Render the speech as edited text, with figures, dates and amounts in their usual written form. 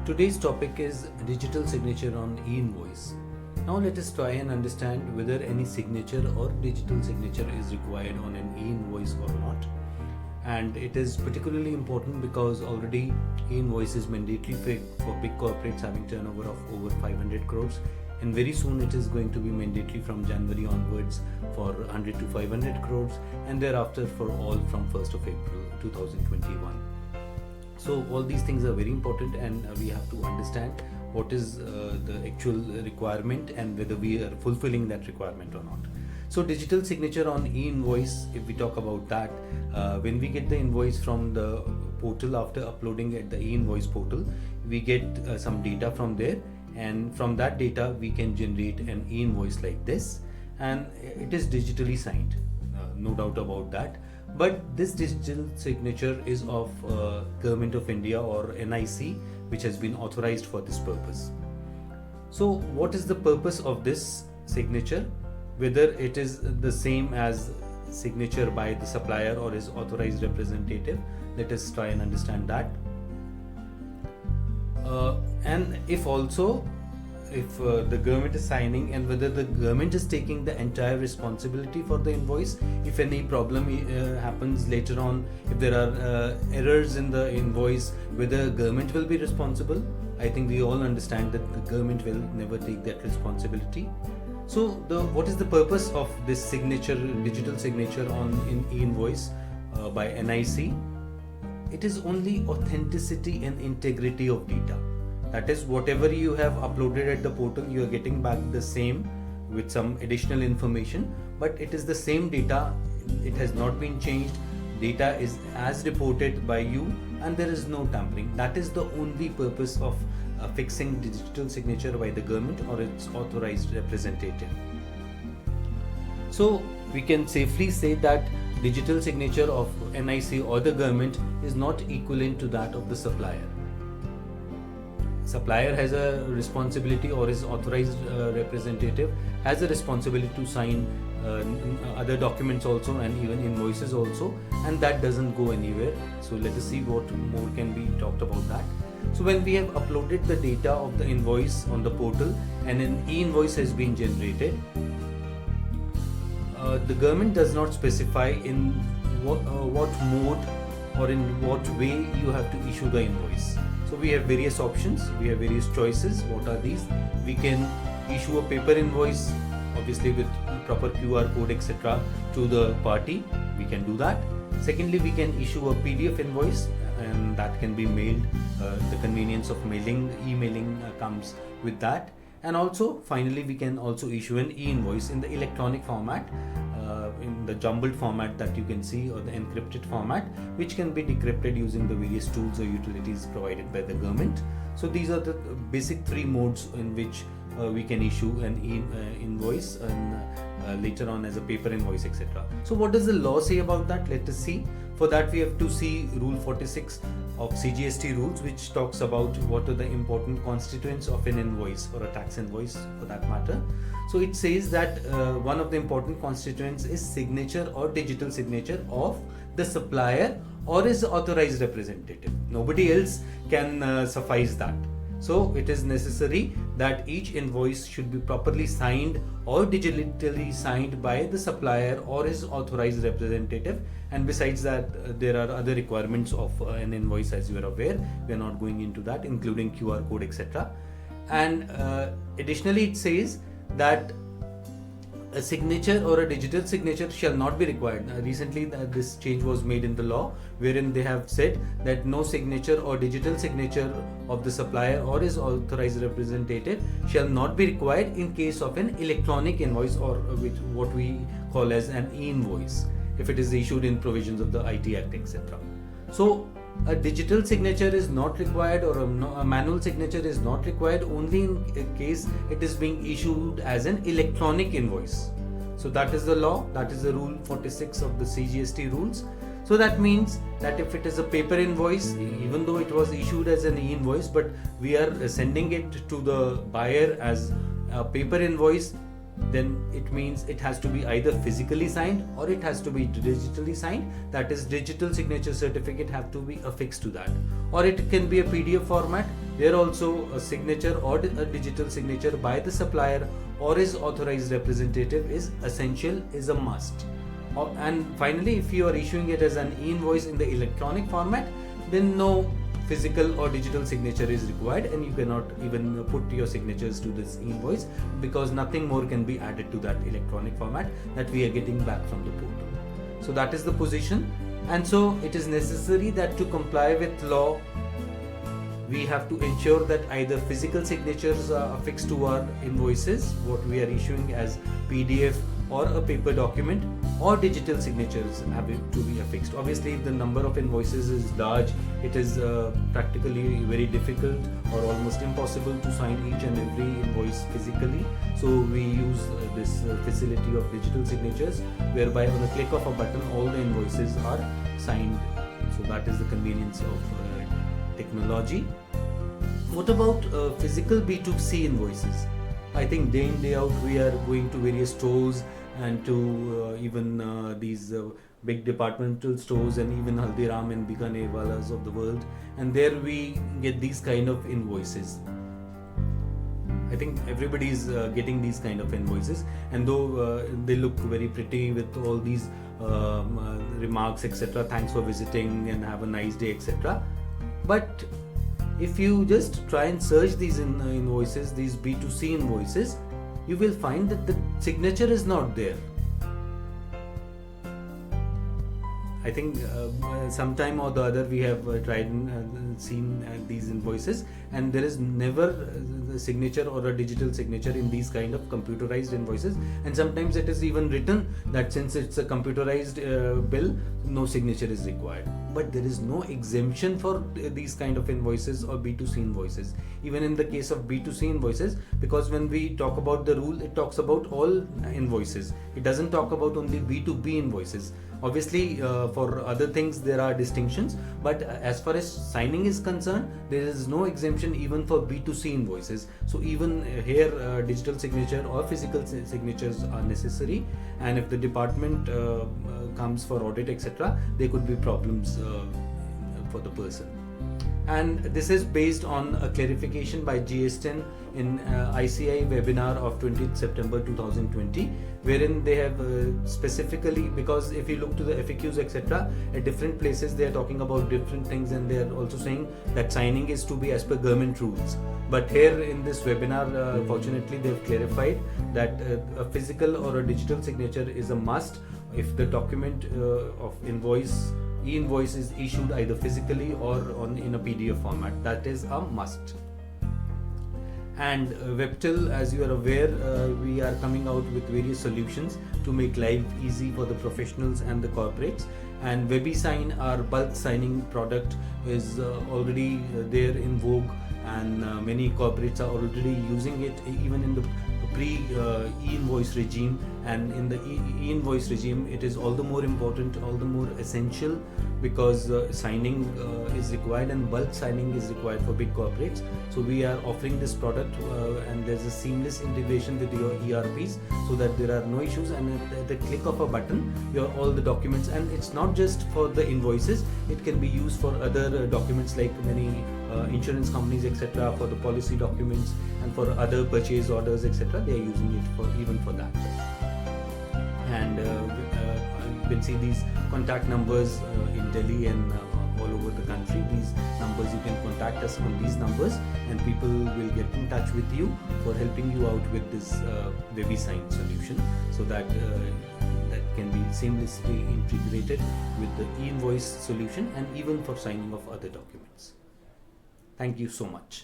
Today's topic is digital signature on e-invoice. Now let us try and understand whether any signature or digital signature is required on an e-invoice or not. And it is particularly important because already e-invoice is mandatory for big corporates having turnover of over 500 crores, and very soon it is going to be mandatory from January onwards for 100 to 500 crores, and thereafter for all from 1st of April 2021. So all these things are very important, and we have to understand what is the actual requirement and whether we are fulfilling that requirement or not. So digital signature on e-invoice, if we talk about that, when we get the invoice from the portal after uploading at the e-invoice portal, we get some data from there, and from that data we can generate an e-invoice like this, and it is digitally signed, no doubt about that. But this digital signature is of Government of India or NIC, which has been authorized for this purpose. So what is the purpose of this signature? Whether it is the same as signature by the supplier or his authorized representative, let us try and understand that. And if the government is signing, and whether the government is taking the entire responsibility for the invoice. If any problem happens later on, if there are errors in the invoice, whether government will be responsible. I think we all understand that the government will never take that responsibility. So what is the purpose of this signature, digital signature on in e-invoice by NIC? It is only authenticity and integrity of data. That is, whatever you have uploaded at the portal, you are getting back the same with some additional information, but it is the same data. It has not been changed. Data is as reported by you, and there is no tampering. That is the only purpose of fixing digital signature by the government or its authorized representative. So we can safely say that digital signature of NIC or the government is not equivalent to that of the supplier. Supplier has a responsibility, or his authorized representative has a responsibility to sign other documents also, and even invoices also, and that doesn't go anywhere. So let us see what more can be talked about that. So when we have uploaded the data of the invoice on the portal and an e-invoice has been generated, the government does not specify in what mode or in what way you have to issue the invoice. So we have various options, we have various choices. What are these? We can issue a paper invoice, obviously with proper QR code etc. to the party. We can do that. Secondly, we can issue a PDF invoice, and that can be mailed. The convenience of emailing comes with that. And also finally we can also issue an e-invoice in the electronic format, in the jumbled format that you can see, or the encrypted format, which can be decrypted using the various tools or utilities provided by the government. So these are the basic three modes in which we can issue an invoice, and later on as a paper invoice etc. So what does the law say about that? Let us see. For that we have to see Rule 46 of CGST rules, which talks about what are the important constituents of an invoice or a tax invoice for that matter. So it says that one of the important constituents is signature or digital signature of the supplier or his authorized representative. Nobody else can suffice that. So it is necessary that each invoice should be properly signed or digitally signed by the supplier or his authorized representative. And besides that, there are other requirements of an invoice, as you are aware. We are not going into that, including QR code etc. And additionally it says that a signature or a digital signature shall not be required. Recently this change was made in the law, wherein they have said that no signature or digital signature of the supplier or his authorized representative shall not be required in case of an electronic invoice, or what we call as an e-invoice, if it is issued in provisions of the IT Act etc. So a digital signature is not required, or a manual signature is not required only in case it is being issued as an electronic invoice. So that is the law, that is the Rule 46 of the CGST rules. So that means that if it is a paper invoice, even though it was issued as an e-invoice, but we are sending it to the buyer as a paper invoice, then it means it has to be either physically signed or it has to be digitally signed. That is, digital signature certificate have to be affixed to that, or it can be a PDF format, There also a signature or a digital signature by the supplier or his authorized representative is essential, is a must. And finally, if you are issuing it as an e-invoice in the electronic format, then no physical or digital signature is required, and you cannot even put your signatures to this invoice, because nothing more can be added to that electronic format that we are getting back from the portal. So that is the position, and so it is necessary that to comply with law, we have to ensure that either physical signatures are affixed to our invoices, what we are issuing as PDF or a paper document, or digital signatures have to be affixed. Obviously, if the number of invoices is large, it is practically very difficult or almost impossible to sign each and every invoice physically. So we use this facility of digital signatures, whereby on the click of a button, all the invoices are signed. So that is the convenience of technology. What about physical B2C invoices? I think day in day out we are going to various stores and to even these big departmental stores and even Haldiram and Bikaner Walas of the world, and there we get these kind of invoices. I think everybody is getting these kind of invoices, and though they look very pretty with all these remarks, etc., thanks for visiting and have a nice day, etc., but if you just try and search these invoices, these B2C invoices, you will find that the signature is not there. I think sometime or the other we have tried and seen these invoices, and there is never a signature or a digital signature in these kind of computerized invoices, and sometimes it is even written that since it's a computerized bill, no signature is required. But there is no exemption for these kind of invoices or B2C invoices, even in the case of B2C invoices, because when we talk about the rule, it talks about all invoices. It doesn't talk about only B2B invoices. Obviously, for other things there are distinctions, but as far as signing is concerned, there is no exemption even for B2C invoices. So even here, digital signature or physical signatures are necessary, and if the department comes for audit, etc., there could be problems for the person. And this is based on a clarification by GSTN in ICAI webinar of 20th September 2020, wherein they have specifically, because if you look to the FAQs, etc., at different places they are talking about different things, and they are also saying that signing is to be as per government rules. But here in this webinar, fortunately they have clarified that a physical or a digital signature is a must if the document of e-invoice is issued either physically or in a PDF format. That is a must. And Webtil, as you are aware, we are coming out with various solutions to make life easy for the professionals and the corporates. And WebiSign, our bulk signing product, is already there in vogue, and many corporates are already using it even in the pre-e-invoice regime. And in the e-invoice regime, it is all the more important, all the more essential, because signing is required, and bulk signing is required for big corporates. So we are offering this product, and there's a seamless integration with your ERPs, so that there are no issues, and at the click of a button, all the documents, and it's not just for the invoices, it can be used for other documents like many insurance companies, etc., for the policy documents, and for other purchase orders, etc. They are using it for even for that. And you can see these contact numbers in Delhi and all over the country. These numbers, you can contact us on these numbers, and people will get in touch with you for helping you out with this WebiSign solution, so that that can be seamlessly integrated with the e-invoice solution, and even for signing of other documents. Thank you so much.